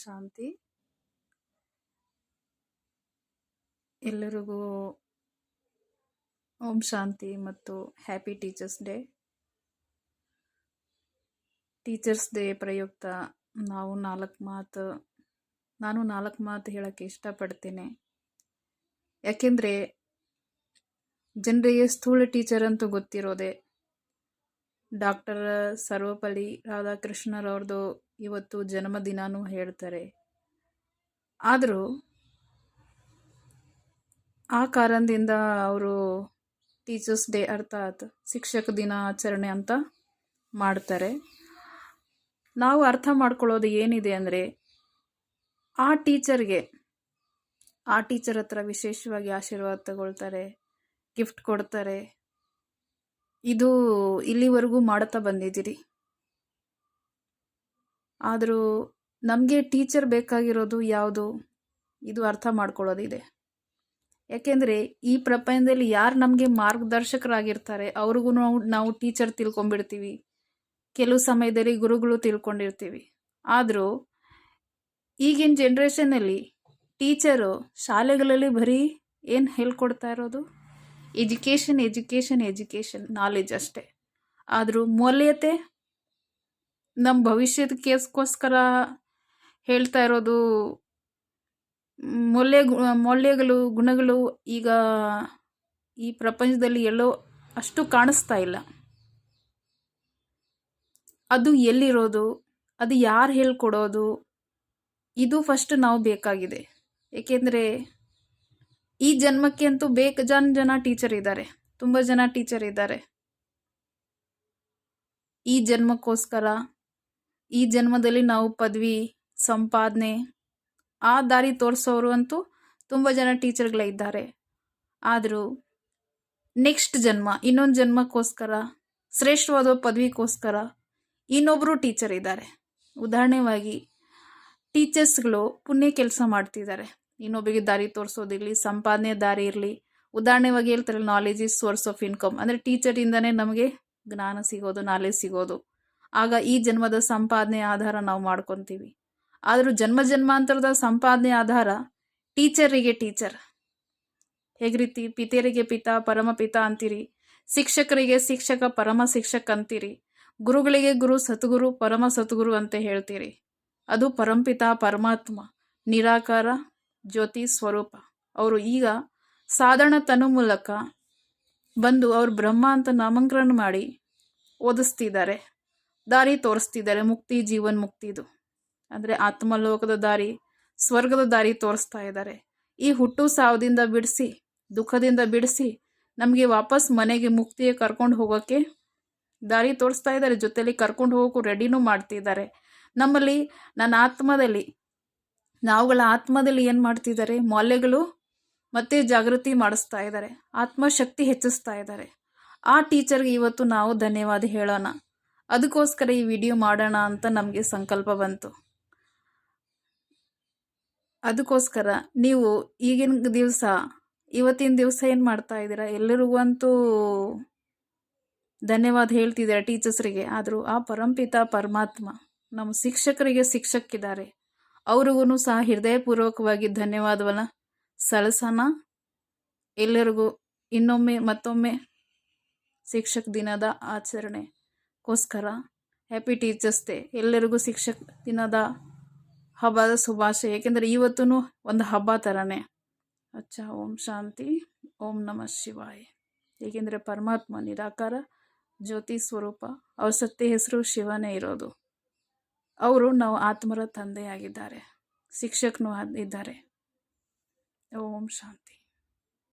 ಶಾಂತಿ. ಎಲ್ಲರಿಗೂ ಓಂ ಶಾಂತಿ ಮತ್ತು happy teachers day. Teachers day ಪ್ರಯುಕ್ತ ನಾನು ನಾಲ್ಕು ಮಾತು ಹೇಳೋಕ್ಕೆ ಇಷ್ಟಪಡ್ತೇನೆ. ಯಾಕೆಂದರೆ ಜನರಿಗೆ ಸ್ಥೂಲ ಟೀಚರ್ ಅಂತೂ ಗೊತ್ತಿರೋದೆ. ಡಾಕ್ಟರ್ ಸರ್ವಪಲ್ಲಿ ರಾಧಾಕೃಷ್ಣರವ್ರದ್ದು ಇವತ್ತು ಜನ್ಮದಿನನೂ ಹೇಳ್ತಾರೆ. ಆದರೂ ಆ ಕಾರಣದಿಂದ ಅವರು ಟೀಚರ್ಸ್ ಡೇ ಅರ್ಥಾತ್ ಶಿಕ್ಷಕ ದಿನಾಚರಣೆ ಅಂತ ಮಾಡ್ತಾರೆ. ನಾವು ಅರ್ಥ ಮಾಡ್ಕೊಳ್ಳೋದು ಏನಿದೆ ಅಂದರೆ ಆ ಟೀಚರ್ ಹತ್ರ ವಿಶೇಷವಾಗಿ ಆಶೀರ್ವಾದ ತಗೊಳ್ತಾರೆ, ಗಿಫ್ಟ್ ಕೊಡ್ತಾರೆ. ಇದು ಇಲ್ಲಿವರೆಗೂ ಮಾಡುತ್ತಾ ಬಂದಿದ್ದೀರಿ. ಆದರೂ ನಮಗೆ ಟೀಚರ್ ಬೇಕಾಗಿರೋದು ಯಾವುದು, ಇದು ಅರ್ಥ ಮಾಡ್ಕೊಳ್ಳೋದಿದೆ. ಯಾಕೆಂದರೆ ಈ ಪ್ರಪಂಚದಲ್ಲಿ ಯಾರು ನಮಗೆ ಮಾರ್ಗದರ್ಶಕರಾಗಿರ್ತಾರೆ ಅವ್ರಿಗೂ ನಾವು ಟೀಚರ್ ತಿಳ್ಕೊಂಡ್ಬಿಡ್ತೀವಿ. ಕೆಲವು ಸಮಯದಲ್ಲಿ ಗುರುಗಳು ತಿಳ್ಕೊಂಡಿರ್ತೀವಿ. ಆದರೂ ಈಗಿನ ಜನ್ರೇಷನಲ್ಲಿ ಟೀಚರು ಶಾಲೆಗಳಲ್ಲಿ ಬರೀ ಏನು ಹೇಳ್ಕೊಡ್ತಾ ಇರೋದು ಎಜುಕೇಷನ್ ನಾಲೆಜ್ ಅಷ್ಟೇ. ಆದರೂ ಮೌಲ್ಯತೆ ನಮ್ಮ ಭವಿಷ್ಯದಕ್ಕೋಸ್ಕರ ಹೇಳ್ತಾ ಇರೋದು ಮೌಲ್ಯಗಳು ಗುಣಗಳು ಈಗ ಈ ಪ್ರಪಂಚದಲ್ಲಿ ಎಲ್ಲೋ ಅಷ್ಟು ಕಾಣಿಸ್ತಾ ಇಲ್ಲ. ಅದು ಎಲ್ಲಿರೋದು, ಅದು ಯಾರು ಹೇಳ್ಕೊಡೋದು, ಇದು ಫಸ್ಟ್ ನಾವು ಬೇಕಾಗಿದೆ. ಏಕೆಂದರೆ ಈ ಜನ್ಮಕ್ಕೆ ಅಂತೂ ಜನ ಟೀಚರ್ ಇದ್ದಾರೆ, ತುಂಬ ಜನ ಟೀಚರ್ ಇದ್ದಾರೆ. ಈ ಜನ್ಮಕ್ಕೋಸ್ಕರ ಈ ಜನ್ಮದಲ್ಲಿ ನಾವು ಪದವಿ ಸಂಪಾದನೆ ಆ ದಾರಿ ತೋರಿಸೋರು ಅಂತೂ ತುಂಬ ಜನ ಟೀಚರ್ಗಳಿದ್ದಾರೆ. ಆದರೂ ನೆಕ್ಸ್ಟ್ ಇನ್ನೊಂದು ಜನ್ಮಕ್ಕೋಸ್ಕರ ಶ್ರೇಷ್ಠವಾದ ಪದವಿಗೋಸ್ಕರ ಇನ್ನೊಬ್ಬರು ಟೀಚರ್ ಇದ್ದಾರೆ. ಉದಾಹರಣೆವಾಗಿ ಟೀಚರ್ಸ್ಗಳು ಪುಣ್ಯ ಕೆಲಸ ಮಾಡ್ತಿದ್ದಾರೆ, ಇನ್ನೊಬ್ಬರಿಗೆ ದಾರಿ ತೋರಿಸೋದಿರಲಿ, ಸಂಪಾದನೆ ದಾರಿ ಇರಲಿ. ಉದಾಹರಣೆವಾಗಿ ಹೇಳ್ತಾರೆ knowledge is source of income. ಅಂದರೆ ಟೀಚರಿಂದನೇ ನಮಗೆ ಜ್ಞಾನ ಸಿಗೋದು, ನಾಲೆಜ್ ಸಿಗೋದು. ಆಗ ಈ ಜನ್ಮದ ಸಂಪಾದನೆ ಆಧಾರ ನಾವು ಮಾಡ್ಕೊತೀವಿ. ಆದರೂ ಜನ್ಮಾಂತರದ ಸಂಪಾದನೆ ಆಧಾರ ಟೀಚರಿಗೆ ಟೀಚರ್. ಹೇಗೆ ರೀತಿ ಪಿತರಿಗೆ ಪಿತ ಪರಮ ಪಿತ ಅಂತೀರಿ, ಶಿಕ್ಷಕರಿಗೆ ಶಿಕ್ಷಕ ಪರಮ ಶಿಕ್ಷಕ ಅಂತೀರಿ, ಗುರುಗಳಿಗೆ ಗುರು ಸದ್ಗುರು ಪರಮ ಸದ್ಗುರು ಅಂತ ಹೇಳ್ತೀರಿ. ಅದು ಪರಂಪಿತ ಪರಮಾತ್ಮ ನಿರಾಕಾರ ಜ್ಯೋತಿ ಸ್ವರೂಪ. ಅವರು ಈಗ ಸಾಧಾರಣ ತನು ಮೂಲಕ ಬಂದು ಅವರು ಬ್ರಹ್ಮ ಅಂತ ನಾಮಕರಣ ಮಾಡಿ ಓದಿಸ್ತಿದ್ದಾರೆ, ದಾರಿ ತೋರಿಸ್ತಿದ್ದಾರೆ. ಮುಕ್ತಿ ಜೀವನ್ ಮುಕ್ತಿದು ಅಂದರೆ ಆತ್ಮಲೋಕದ ದಾರಿ, ಸ್ವರ್ಗದ ದಾರಿ ತೋರಿಸ್ತಾ ಇದ್ದಾರೆ. ಈ ಹುಟ್ಟು ಸಾವದಿಂದ ಬಿಡಿಸಿ, ದುಃಖದಿಂದ ಬಿಡಿಸಿ ನಮಗೆ ವಾಪಸ್ ಮನೆಗೆ ಮುಕ್ತಿಗೆ ಕರ್ಕೊಂಡು ಹೋಗೋಕ್ಕೆ ದಾರಿ ತೋರಿಸ್ತಾ ಇದ್ದಾರೆ. ಜೊತೆಲಿ ಕರ್ಕೊಂಡು ಹೋಗೋಕ್ಕೂ ರೆಡಿನೂ ಮಾಡ್ತಿದ್ದಾರೆ. ನಮ್ಮಲ್ಲಿ ನಾವುಗಳ ಆತ್ಮದಲ್ಲಿ ಏನು ಮಾಡ್ತಿದ್ದಾರೆ, ಮೌಲ್ಯಗಳು ಮತ್ತೆ ಜಾಗೃತಿ ಮಾಡಿಸ್ತಾ ಇದ್ದಾರೆ, ಆತ್ಮಶಕ್ತಿ ಹೆಚ್ಚಿಸ್ತಾ ಇದ್ದಾರೆ. ಆ ಟೀಚರ್ಗೆ ಇವತ್ತು ನಾವು ಧನ್ಯವಾದ ಹೇಳೋಣ. ಅದಕ್ಕೋಸ್ಕರ ಈ ವಿಡಿಯೋ ಮಾಡೋಣ ಅಂತ ನಮಗೆ ಸಂಕಲ್ಪ ಬಂತು. ಅದಕ್ಕೋಸ್ಕರ ನೀವು ಇವತ್ತಿನ ದಿವಸ ಏನು ಮಾಡ್ತಾ ಇದ್ದೀರಾ, ಎಲ್ಲರಿಗೂ ಅಂತೂ ಧನ್ಯವಾದ ಹೇಳ್ತಿದ್ದೀರಾ ಟೀಚರ್ಸ್ರಿಗೆ. ಆದರೂ ಆ ಪರಂಪಿತ ಪರಮಾತ್ಮ ನಮ್ಮ ಶಿಕ್ಷಕರಿಗೆ ಶಿಕ್ಷಕಿದ್ದಾರೆ, ಅವ್ರಿಗೂ ಸಹ ಹೃದಯಪೂರ್ವಕವಾಗಿ ಧನ್ಯವಾದವನ್ನು ಸಲ್ಲಿಸೋಣ. ಎಲ್ಲರಿಗೂ ಮತ್ತೊಮ್ಮೆ ಶಿಕ್ಷಕ ದಿನದ ಆಚರಣೆಗೋಸ್ಕರ ಹ್ಯಾಪಿ ಟೀಚರ್ಸ್ ಡೇ. ಎಲ್ಲರಿಗೂ ಶಿಕ್ಷಕ ದಿನದ ಹಬ್ಬದ ಶುಭಾಶಯ. ಏಕೆಂದರೆ ಇವತ್ತೂ ಒಂದು ಹಬ್ಬ ಥರನೇ. ಓಂ ಶಾಂತಿ, ಓಂ ನಮಃ ಶಿವಾಯ. ಏಕೆಂದರೆ ಪರಮಾತ್ಮ ನಿರಾಕಾರ ಜ್ಯೋತಿ ಸ್ವರೂಪ, ಅವ್ರ ಸತ್ಯ ಹೆಸರು ಶಿವನೇ ಇರೋದು. ಅವರು ನಾವು ಆತ್ಮರ ತಂದೆಯಾಗಿದ್ದಾರೆ, ಶಿಕ್ಷಕನೂ ಇದ್ದಾರೆ. ಓಂ ಶಾಂತಿ.